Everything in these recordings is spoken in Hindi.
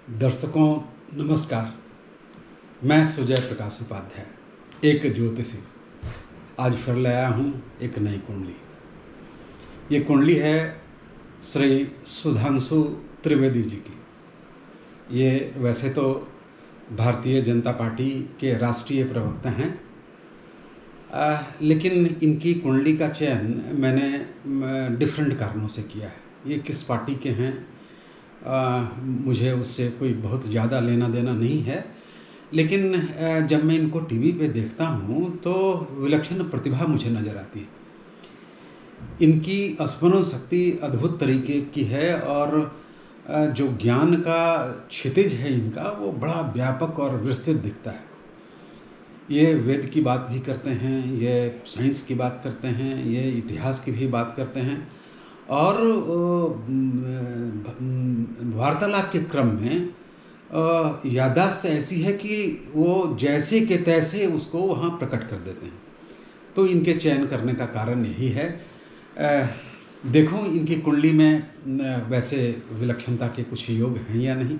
दर्शकों नमस्कार। मैं सुजय प्रकाश उपाध्याय एक ज्योतिषी आज फिर लाया हूँ एक नई कुंडली। ये कुंडली है श्री सुधांशु त्रिवेदी जी की। ये वैसे तो भारतीय जनता पार्टी के राष्ट्रीय प्रवक्ता हैं, लेकिन इनकी कुंडली का चयन मैंने डिफरेंट कारणों से किया है। ये किस पार्टी के हैं मुझे उससे कोई बहुत ज़्यादा लेना देना नहीं है, लेकिन जब मैं इनको टीवी पे देखता हूँ तो विलक्षण प्रतिभा मुझे नज़र आती है। इनकी स्मरण शक्ति अद्भुत तरीके की है और जो ज्ञान का क्षितिज है इनका वो बड़ा व्यापक और विस्तृत दिखता है। ये वेद की बात भी करते हैं, ये साइंस की बात करते हैं, ये इतिहास की भी बात करते हैं और वार्तालाप के क्रम में याददाश्त ऐसी है कि वो जैसे के तैसे उसको वहाँ प्रकट कर देते हैं। तो इनके चयन करने का कारण यही है। देखो इनकी कुंडली में वैसे विलक्षणता के कुछ योग हैं या नहीं।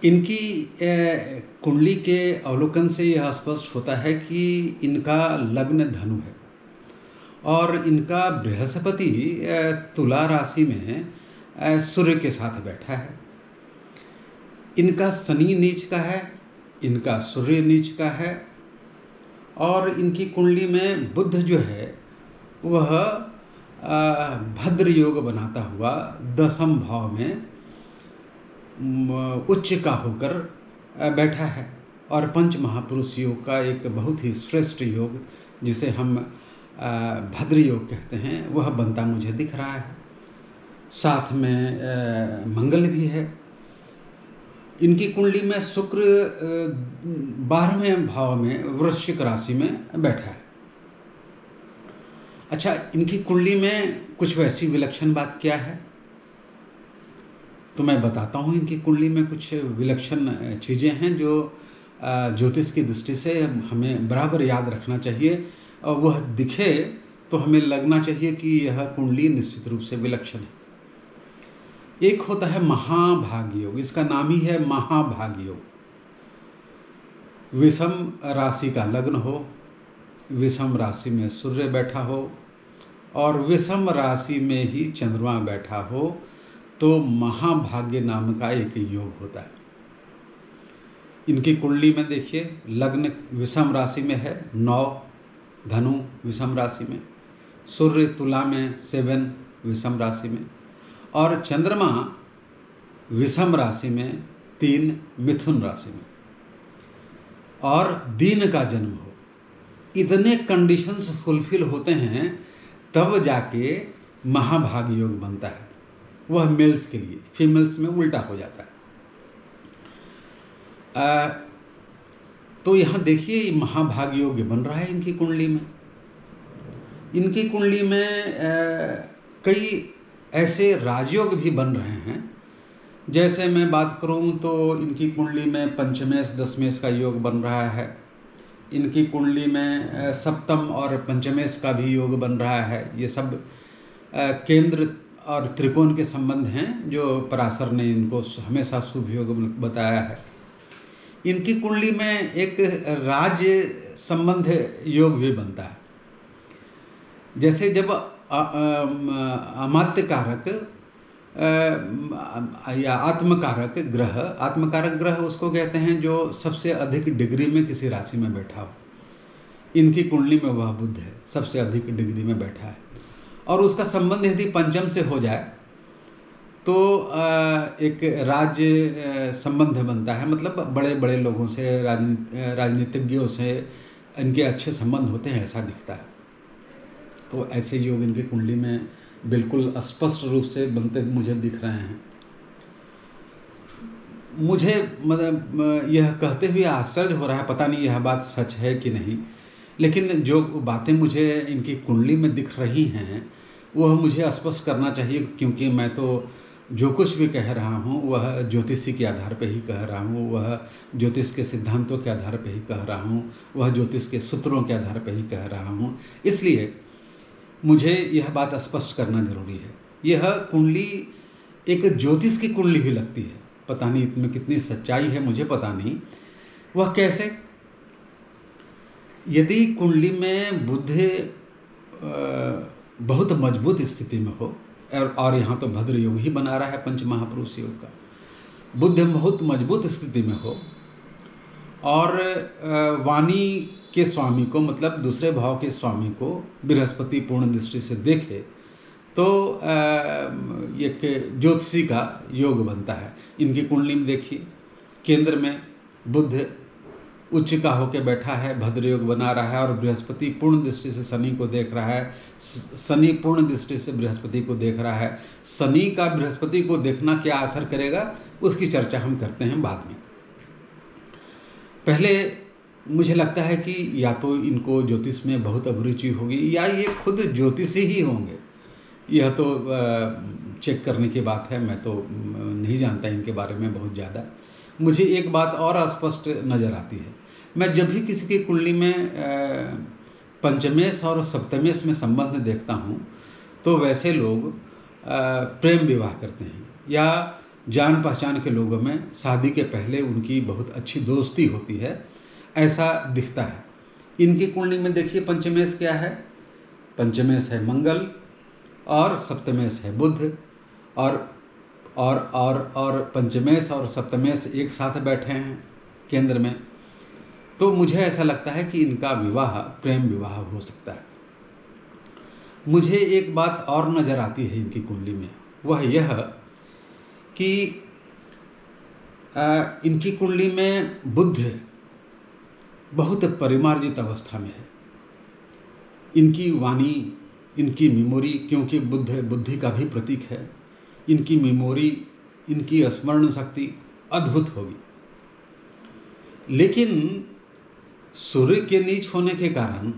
इनकी कुंडली के अवलोकन से यह स्पष्ट होता है कि इनका लग्न धनु है और इनका बृहस्पति तुला राशि में सूर्य के साथ बैठा है। इनका शनि नीच का है, इनका सूर्य नीच का है और इनकी कुंडली में बुध जो है वह भद्र योग बनाता हुआ दशम भाव में उच्च का होकर बैठा है और पंच महापुरुष योग का एक बहुत ही श्रेष्ठ योग जिसे हम भद्र योग कहते हैं वह बनता मुझे दिख रहा है। साथ में मंगल भी है। इनकी कुंडली में शुक्र 12वें भाव में वृश्चिक राशि में बैठा है। अच्छा, इनकी कुंडली में कुछ वैसी विलक्षण बात क्या है तो मैं बताता हूँ। इनकी कुंडली में कुछ विलक्षण चीज़ें हैं जो ज्योतिष की दृष्टि से हमें बराबर याद रखना चाहिए और वह दिखे तो हमें लगना चाहिए कि यह कुंडली निश्चित रूप से विलक्षण है। एक होता है महाभाग योग, इसका नाम ही है महाभाग योग। विषम राशि का लग्न हो, विषम राशि में सूर्य बैठा हो और विषम राशि में ही चंद्रमा बैठा हो तो महाभाग्य नाम का एक योग होता है। इनकी कुंडली में देखिए लग्न विषम राशि में है 9, धनु विषम राशि में, सूर्य तुला में 7 विषम राशि में और चंद्रमा विषम राशि में 3 मिथुन राशि में और दिन का जन्म हो। इतने कंडीशंस फुलफिल होते हैं तब जाके महाभाग योग बनता है। वह मेल्स के लिए, फीमेल्स में उल्टा हो जाता है। तो यहाँ देखिए महाभाग योग बन रहा है इनकी कुंडली में। इनकी कुंडली में कई ऐसे राजयोग भी बन रहे हैं। जैसे मैं बात करूँ तो इनकी कुंडली में पंचमेश दशमेश का योग बन रहा है। इनकी कुंडली में सप्तम और पंचमेश का भी योग बन रहा है। ये सब केंद्र और त्रिकोण के संबंध हैं जो पराशर ने इनको हमेशा शुभ योग बताया है। इनकी कुंडली में एक राज्य संबंध योग भी बनता है। जैसे जब अमात्य कारक या आत्मकारक ग्रह उसको कहते हैं जो सबसे अधिक डिग्री में किसी राशि में बैठा हो। इनकी कुंडली में वह बुध है, सबसे अधिक डिग्री में बैठा है और उसका संबंध यदि पंचम से हो जाए तो एक राज्य संबंध बनता है। मतलब बड़े बड़े लोगों से, राजनीतिज्ञों से इनके अच्छे संबंध होते हैं, ऐसा दिखता है। तो ऐसे योग इनकी कुंडली में बिल्कुल स्पष्ट रूप से बनते मुझे दिख रहे हैं। मुझे मतलब यह कहते हुए आश्चर्य हो रहा है, पता नहीं यह बात सच है कि नहीं, लेकिन जो बातें मुझे इनकी कुंडली में दिख रही हैं वह मुझे स्पष्ट करना चाहिए, क्योंकि मैं तो जो कुछ भी कह रहा हूँ वह ज्योतिषी के आधार पर ही कह रहा हूँ, वह ज्योतिष के सिद्धांतों के आधार पर ही कह रहा हूँ, वह ज्योतिष के सूत्रों के आधार पर ही कह रहा हूँ। इसलिए मुझे यह बात स्पष्ट करना जरूरी है। यह कुंडली एक ज्योतिष की कुंडली भी लगती है। पता नहीं इसमें कितनी सच्चाई है, मुझे पता नहीं। वह कैसे? यदि कुंडली में बुध बहुत मजबूत स्थिति में हो, और यहाँ तो भद्र योग ही बना रहा है पंच महापुरुष योग का, बुध बहुत मजबूत स्थिति में हो और वाणी के स्वामी को, मतलब दूसरे भाव के स्वामी को बृहस्पति पूर्ण दृष्टि से देखे तो एक ज्योतिषी का योग बनता है। इनकी कुंडली में देखिए, केंद्र में बुध उच्च का होकर बैठा है, भद्र योग बना रहा है, और बृहस्पति पूर्ण दृष्टि से शनि को देख रहा है, शनि पूर्ण दृष्टि से बृहस्पति को देख रहा है। शनि का बृहस्पति को देखना क्या असर करेगा, उसकी चर्चा हम करते हैं बाद में। पहले मुझे लगता है कि या तो इनको ज्योतिष में बहुत अभिरुचि होगी या ये खुद ज्योतिषी ही होंगे। यह तो चेक करने की बात है, मैं तो नहीं जानता इनके बारे में बहुत ज़्यादा। मुझे एक बात और अस्पष्ट नज़र आती है, मैं जब भी किसी की कुंडली में पंचमेश और सप्तमेश में संबंध देखता हूँ तो वैसे लोग प्रेम विवाह करते हैं या जान पहचान के लोगों में शादी के पहले उनकी बहुत अच्छी दोस्ती होती है, ऐसा दिखता है। इनकी कुंडली में देखिए, पंचमेश क्या है? पंचमेश है मंगल और सप्तमेश है बुध, और पंचमेश और सप्तमेश एक साथ बैठे हैं केंद्र में। तो मुझे ऐसा लगता है कि इनका विवाह प्रेम विवाह हो सकता है। मुझे एक बात और नज़र आती है इनकी कुंडली में, वह यह कि इनकी कुंडली में बुध बहुत परिमार्जित अवस्था में है। इनकी वाणी, इनकी मेमोरी, क्योंकि बुध बुद्धि का भी प्रतीक है, इनकी मेमोरी, इनकी स्मरण शक्ति अद्भुत होगी। लेकिन सूर्य के नीच होने के कारण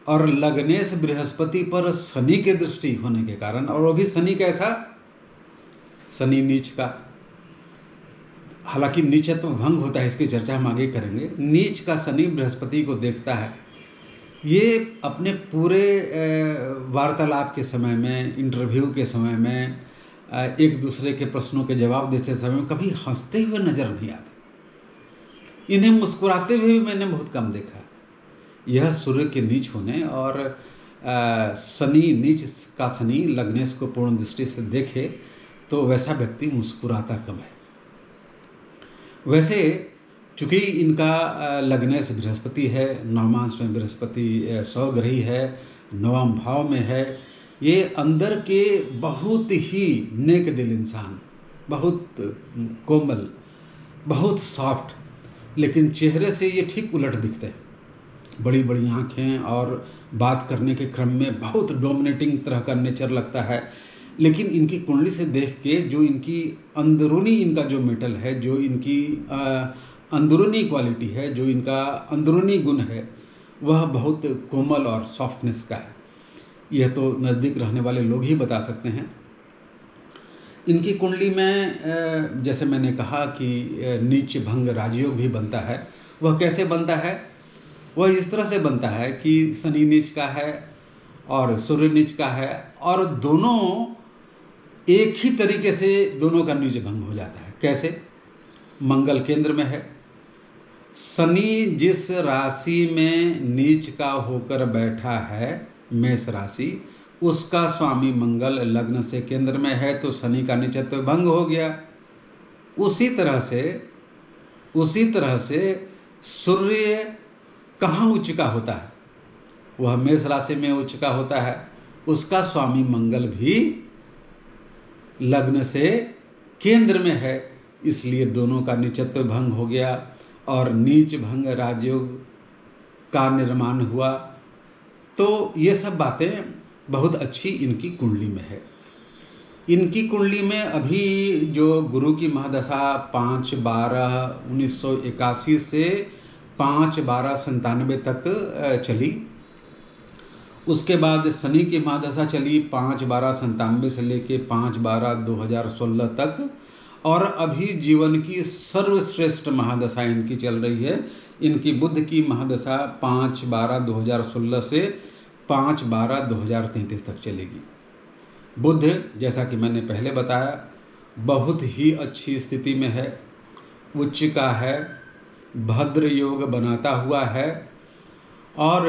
और लग्नेश बृहस्पति पर शनि के दृष्टि होने के कारण, और वो भी शनि कैसा? शनि नीच का। हालांकि नीचत्व भंग होता है, इसकी चर्चा हम आगे करेंगे। नीच का शनि बृहस्पति को देखता है। ये अपने पूरे वार्तालाप के समय में, इंटरव्यू के समय में, एक दूसरे के प्रश्नों के जवाब देते समय में कभी हंसते हुए नजर नहीं आते। इन्हें मुस्कुराते हुए भी मैंने बहुत कम देखा। यह सूर्य के नीच होने और शनि नीच का शनि लग्नेश को पूर्ण दृष्टि से देखे तो वैसा व्यक्ति मुस्कुराता कम है। वैसे चूँकि इनका लग्नेश बृहस्पति है, नवमांश में बृहस्पति स्वग्रही है, नवम भाव में है, ये अंदर के बहुत ही नेक दिल इंसान, बहुत कोमल, बहुत सॉफ्ट, लेकिन चेहरे से ये ठीक उलट दिखते हैं। बड़ी बड़ी आँखें और बात करने के क्रम में बहुत डोमिनेटिंग तरह का नेचर लगता है। लेकिन इनकी कुंडली से देख के जो इनकी अंदरूनी, इनका जो मेटल है, जो इनकी अंदरूनी क्वालिटी है, जो इनका अंदरूनी गुण है, वह बहुत कोमल और सॉफ्टनेस का है। यह तो नज़दीक रहने वाले लोग ही बता सकते हैं। इनकी कुंडली में जैसे मैंने कहा कि नीच भंग राजयोग भी बनता है। वह कैसे बनता है? वह इस तरह से बनता है कि शनि नीच का है और सूर्य नीच का है, और दोनों एक ही तरीके से दोनों का नीच भंग हो जाता है। कैसे? मंगल केंद्र में है, शनि जिस राशि में नीच का होकर बैठा है, मेष राशि, उसका स्वामी मंगल लग्न से केंद्र में है, तो शनि का नीचत्व भंग हो गया। उसी तरह से सूर्य कहाँ उच्च का होता है? वह मेष राशि में उच्च का होता है। उसका स्वामी मंगल भी लग्न से केंद्र में है, इसलिए दोनों का नीचत्व भंग हो गया और नीच भंग राजयोग का निर्माण हुआ। तो ये सब बातें बहुत अच्छी इनकी कुंडली में है। इनकी कुंडली में अभी जो गुरु की महादशा 5/12/1981 से 5/12/97 तक चली। उसके बाद शनि की महादशा चली 5/12/97 से लेके 5/12/2016 तक, और अभी जीवन की सर्वश्रेष्ठ महादशा इनकी चल रही है। इनकी बुध की महादशा 5/12/2016 से 5/12/2033 तक चलेगी। बुध, जैसा कि मैंने पहले बताया, बहुत ही अच्छी स्थिति में है, उच्च का है, भद्र योग बनाता हुआ है और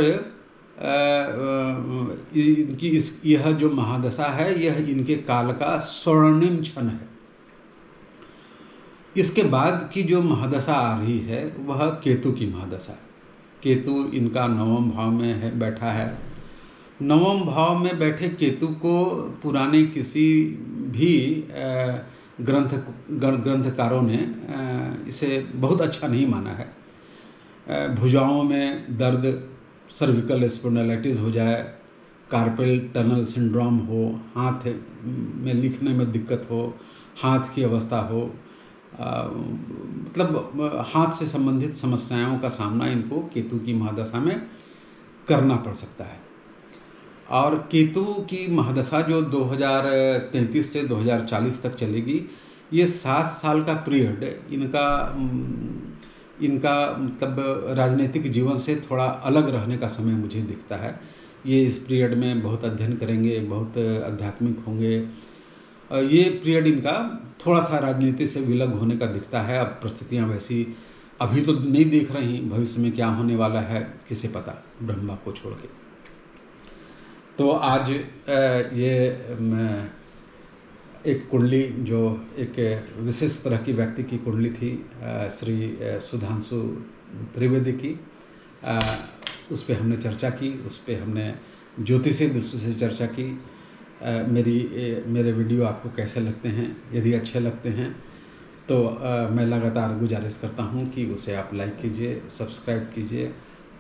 इनकी यह जो महादशा है यह इनके काल का स्वर्णिम क्षण है। इसके बाद की जो महादशा आ रही है वह केतु की महादशा है। केतु इनका नवम भाव में है, बैठा है। नवम भाव में बैठे केतु को पुराने किसी भी ग्रंथकारों ने इसे बहुत अच्छा नहीं माना है। भुजाओं में दर्द, सर्विकल स्पॉन्डिलाइटिस हो जाए, कार्पेल टनल सिंड्रोम हो, हाथ में लिखने में दिक्कत हो, हाथ की अवस्था हो, मतलब हाथ से संबंधित समस्याओं का सामना इनको केतु की महादशा में करना पड़ सकता है। और केतु की महादशा जो 2033 से 2040 तक चलेगी, ये 7 साल का पीरियड इनका मतलब राजनीतिक जीवन से थोड़ा अलग रहने का समय मुझे दिखता है। ये इस पीरियड में बहुत अध्ययन करेंगे, बहुत आध्यात्मिक होंगे। ये पीरियड इनका थोड़ा सा राजनीति से विलग होने का दिखता है। अब परिस्थितियाँ वैसी अभी तो नहीं देख रही, भविष्य में क्या होने वाला है किसे पता, ब्रह्मा को छोड़ के। तो आज ये एक कुंडली जो एक विशेष तरह की व्यक्ति की कुंडली थी, श्री सुधांशु त्रिवेदी की, उस पर हमने चर्चा की, उस पर हमने ज्योतिषीय दृष्टि से चर्चा की। मेरे वीडियो आपको कैसे लगते हैं? यदि अच्छे लगते हैं तो मैं लगातार गुजारिश करता हूं कि उसे आप लाइक कीजिए, सब्सक्राइब कीजिए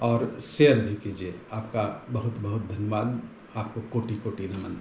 और शेयर भी कीजिए। आपका बहुत बहुत धन्यवाद। आपको कोटि कोटि नमन।